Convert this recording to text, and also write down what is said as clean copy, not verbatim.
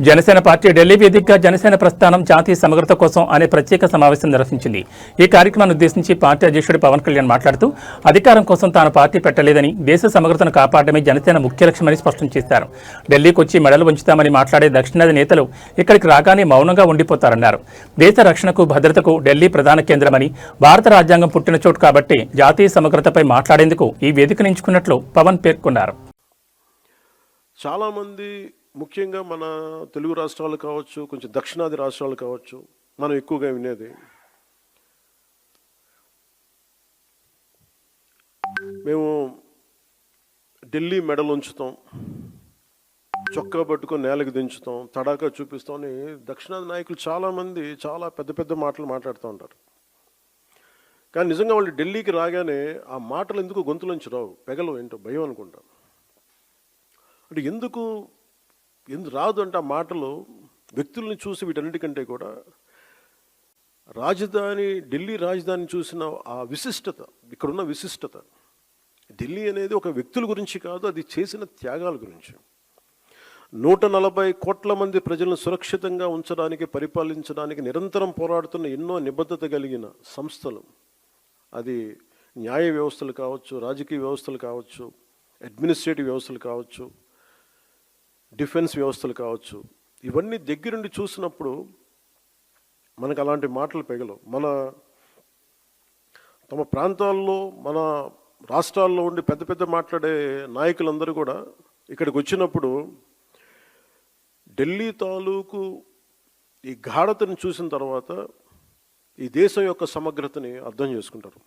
Janasena party Delhi వేదికగా జనసేన ప్రస్థానం జాతీయ సమగ్రత కోసం అనే ప్రత్యేక సమావేశం నిర్వహించింది. ఈ కార్యక్రమాన్ని ఉద్దేశించి పార్టీ అధ్యక్షుడు పవన్ కళ్యాణ్ మాట్లాడుతూ అధికారం కోసం తాను పార్టీ పెట్టలేదని, దేశ సమగ్రతను కాపాడమే జనసేన ముఖ్య లక్ష్యమని స్పష్టం చేశారు. ఢిల్లీకి వచ్చి మెడలు వంచుతామని మాట్లాడే దక్షిణాది నేతలు ఇక్కడికి రాగానే మౌనంగా ఉండిపోతారన్నారు. దేశ రక్షణకు, భద్రతకు ఢిల్లీ ప్రధాన కేంద్రమని, భారత రాజ్యాంగం పుట్టిన చోటు కాబట్టి జాతీయ సమగ్రతపై మాట్లాడేందుకు ఈ వేదికను ఎంచుకున్నట్లు పవన్ పేర్కొన్నారు. చాలామంది ముఖ్యంగా మన తెలుగు రాష్ట్రాలు కావచ్చు, కొంచెం దక్షిణాది రాష్ట్రాలు కావచ్చు, మనం ఎక్కువగా వినేది మేము ఢిల్లీ మెడలు ఉంచుతాం, చొక్కా పట్టుకొని నేలకు దించుతాం, తడాకా చూపిస్తాం అని దక్షిణాది నాయకులు చాలామంది చాలా పెద్ద పెద్ద మాటలు మాట్లాడుతూ ఉంటారు. కానీ నిజంగా వాళ్ళు ఢిల్లీకి రాగానే ఆ మాటలు ఎందుకు గొంతులోంచి రావు, పెగలు ఏంటో భయం అనుకుంటాం. అంటే ఎందుకు రాదు అంటే ఆ మాటలు వ్యక్తుల్ని చూసి వీటన్నిటికంటే కూడా ఢిల్లీ రాజధాని చూసిన ఆ విశిష్టత, ఇక్కడున్న విశిష్టత, ఢిల్లీ అనేది ఒక వ్యక్తుల గురించి కాదు, అది చేసిన త్యాగాల గురించి. 140 కోట్ల మంది ప్రజలను సురక్షితంగా ఉంచడానికి, పరిపాలించడానికి నిరంతరం పోరాడుతున్న ఎన్నో నిబద్ధత కలిగిన సంస్థలు, అది న్యాయ వ్యవస్థలు కావచ్చు, రాజకీయ వ్యవస్థలు కావచ్చు, అడ్మినిస్ట్రేటివ్ వ్యవస్థలు కావచ్చు, డిఫెన్స్ వ్యవస్థలు కావచ్చు, ఇవన్నీ దగ్గరుండి చూసినప్పుడు మనకు అలాంటి మాటలు పెగలవు. తమ ప్రాంతాల్లో, మన రాష్ట్రాల్లో ఉండి పెద్ద పెద్ద మాట్లాడే నాయకులందరూ కూడా ఇక్కడికి వచ్చినప్పుడు ఢిల్లీ తాలూకు ఈ గాఢతను చూసిన తర్వాత ఈ దేశం యొక్క సమగ్రతని అర్థం చేసుకుంటారు.